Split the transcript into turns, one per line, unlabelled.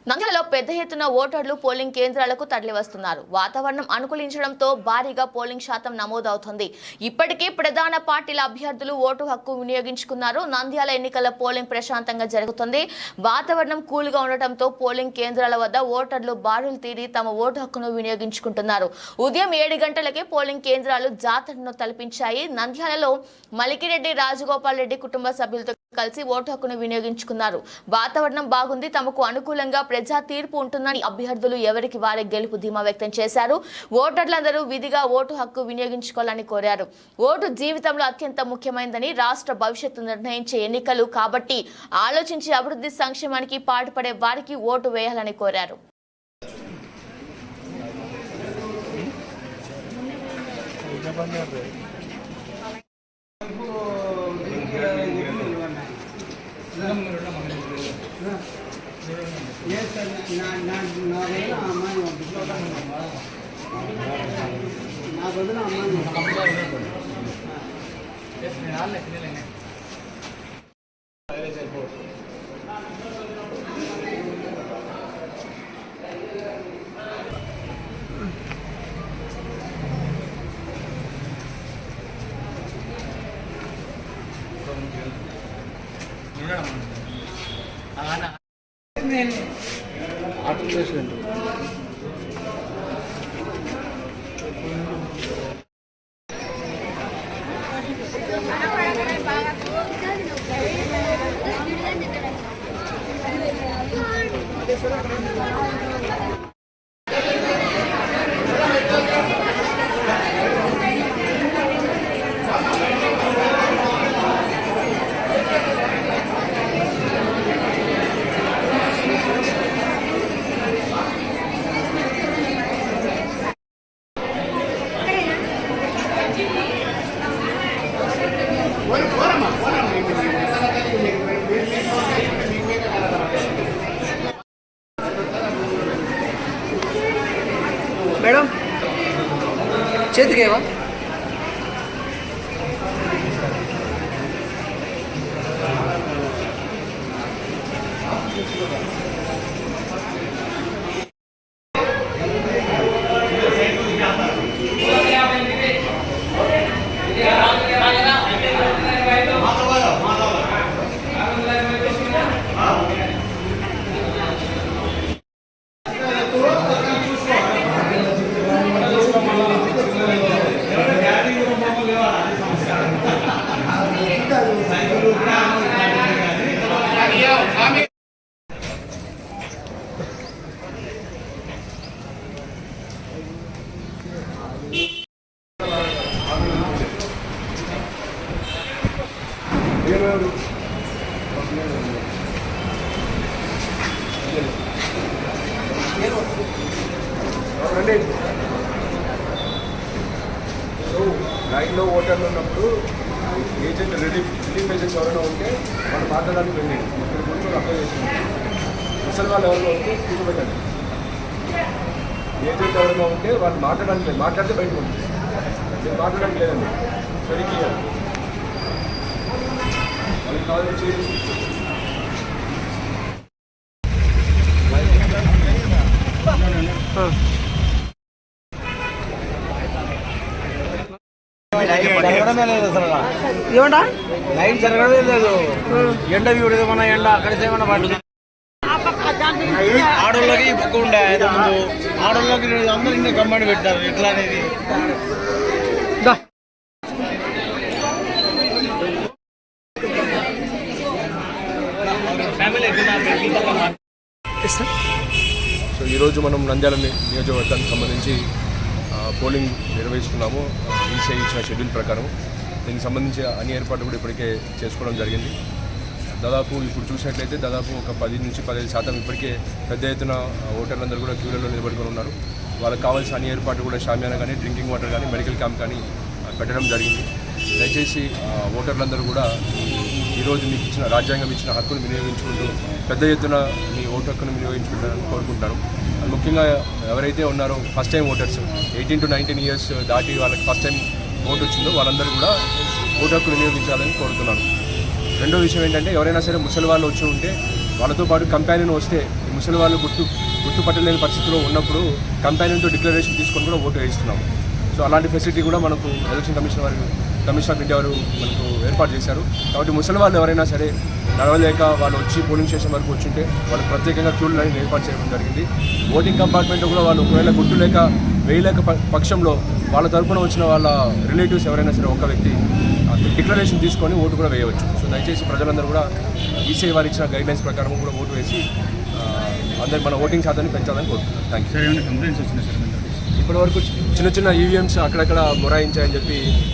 నంద్యాలలో పెద్ద ఎత్తున ఓటర్లు పోలింగ్ కేంద్రాలకు తరలివస్తున్నారు. వాతావరణం అనుకూలించడంతో భారీగా పోలింగ్ శాతం నమోదవుతోంది. ఇప్పటికే ప్రధాన పార్టీల అభ్యర్థులు ఓటు హక్కు వినియోగించుకున్నారు. నంద్యాల ఎన్నికల పోలింగ్ ప్రశాంతంగా జరుగుతుంది. వాతావరణం కూల్గా ఉండటంతో పోలింగ్ కేంద్రాల వద్ద ఓటర్లు బారులు తీరి తమ ఓటు హక్కును వినియోగించుకుంటున్నారు. ఉదయం 7 గంటలకే పోలింగ్ కేంద్రాలు జాతరను తలపించాయి. నంద్యాలలో మలికిరెడ్డి రాజగోపాల్ రెడ్డి కుటుంబ సభ్యులతో కలిసి ఓటు హక్కును వినియోగించుకున్నారు. వాతావరణం బాగుంది, తమకు అనుకూలంగా ప్రజా తీర్పు ఉంటుందని అభ్యర్థులు ఎవరికి వారే గెలుపు ధీమా వ్యక్తం చేశారు. ఓటర్లందరూ విధిగా ఓటు హక్కు వినియోగించుకోవాలని కోరారు. ఓటు జీవితంలో అత్యంత ముఖ్యమైనదని, రాష్ట్ర భవిష్యత్తు నిర్ణయించే ఎన్నికలు కాబట్టి ఆలోచించి అభివృద్ధి సంక్షేమానికి పాటుపడే వారికి ఓటు వేయాలని కోరారు.
మేడం చేతికేవా
లైన్లో ఓటర్లు ఉన్నప్పుడు ఏజెంట్ రిలీఫ్ ఏజెంట్స్ ఎవరైనా ఉంటే వాళ్ళు మాట్లాడడానికి వెళ్ళండి. ఇక్కడ ముందు అప్లై చేసింది ముసలి వాళ్ళు ఎవరైనా ఉంటే కూర్చోబెట్టండి. ఏజెంట్ ఎవరైనా ఉంటే వాళ్ళు మాట్లాడడానికి లేదు, మాట్లాడితే బయటకు ఉంటుంది. మీరు మాట్లాడడానికి లేదండి, సరిగ్గా వాళ్ళకి కావాలి చేసి
జరగడమే లేదు అసలు.
ఏమంటా
లైన్ జరగడమే లేదు. ఎండ మన ఎండ అక్కడికి ఏమన్నా పడుతుంది. ఆడోళ్ళకి పక్క ఉండే ముందు ఆడోళ్ళకి అందరూ ఇంకా కమ్మడి పెట్టారు. ఎట్లా అనేది
సో ఈరోజు మనం నంద్యాల నియోజకవర్గానికి సంబంధించి పోలింగ్ నిర్వహిస్తున్నాము. ఈసీఐ ఇచ్చిన షెడ్యూల్ ప్రకారం దీనికి సంబంధించి అన్ని ఏర్పాట్లు కూడా ఇప్పటికే చేసుకోవడం జరిగింది. దాదాపు ఇప్పుడు చూసినట్లయితే దాదాపు ఒక 10 నుంచి 15% ఇప్పటికే పెద్ద ఎత్తున ఓటర్లందరూ కూడా క్యూలలో నిలబడుకొని ఉన్నారు. వాళ్ళకి కావాల్సిన అన్ని ఏర్పాట్లు కూడా షామియానా కానీ, డ్రింకింగ్ వాటర్ కానీ, మెడికల్ క్యాంప్ కానీ పెట్టడం జరిగింది. దయచేసి ఓటర్లందరూ కూడా ఈరోజు మీకు ఇచ్చిన రాజ్యాంగం ఇచ్చిన హక్కును వినియోగించుకుంటూ పెద్ద ఎత్తున మీ ఓటు హక్కును వినియోగించుకుంటారని కోరుకుంటాను. ముఖ్యంగా ఎవరైతే ఉన్నారో first time voters 18 to 19 years దాటి వాళ్ళకి ఫస్ట్ టైం ఓటు వచ్చిందో వాళ్ళందరూ కూడా ఓటు హక్కు వినియోగించాలని కోరుతున్నాను. రెండో విషయం ఏంటంటే ఎవరైనా సరే ముసలి వాళ్ళు వచ్చి ఉంటే వాళ్ళతో పాటు కంపానియన్ వస్తే ముసలి వాళ్ళు గుర్తుపట్టలేని పరిస్థితిలో ఉన్నప్పుడు కంపానియన్తో డిక్లరేషన్ తీసుకొని కూడా ఓటు వేయిస్తున్నాము. సో అలాంటి ఫెసిలిటీ కూడా మనకు ఎలక్షన్ కమిషన్ ఆఫ్ ఇండియా వారు మనకు ఏర్పాటు చేశారు. కాబట్టి ముసలి వాళ్ళు ఎవరైనా సరే నడవలేక వాళ్ళు వచ్చి పోలింగ్ స్టేషన్ వరకు వచ్చుంటే వాళ్ళకి ప్రత్యేకంగా క్యూ లైన్ ఏర్పాటు చేయడం జరిగింది. ఓటింగ్ కంపార్ట్మెంట్లో కూడా వాళ్ళు ఒకవేళ గుర్తు లేక వేయలేక పక్షంలో వాళ్ళ తరపున వచ్చిన వాళ్ళ రిలేటివ్స్ ఎవరైనా సరే ఒక వ్యక్తి డిక్లరేషన్ తీసుకొని ఓటు కూడా వేయవచ్చు. సో దయచేసి ప్రజలందరూ కూడా ఈసీఐ వారు ఇచ్చిన గైడ్లైన్స్ ప్రకారం కూడా ఓటు వేసి అందరు మన ఓటింగ్ శాతాన్ని పెంచాలని కోరుతున్నాను. Thank you.
కంప్లైంట్స్ వచ్చినాయి సార్
ఇప్పటివరకు చిన్న ఈవీఎంస్ అక్కడక్కడ మొరాయించాయని చెప్పి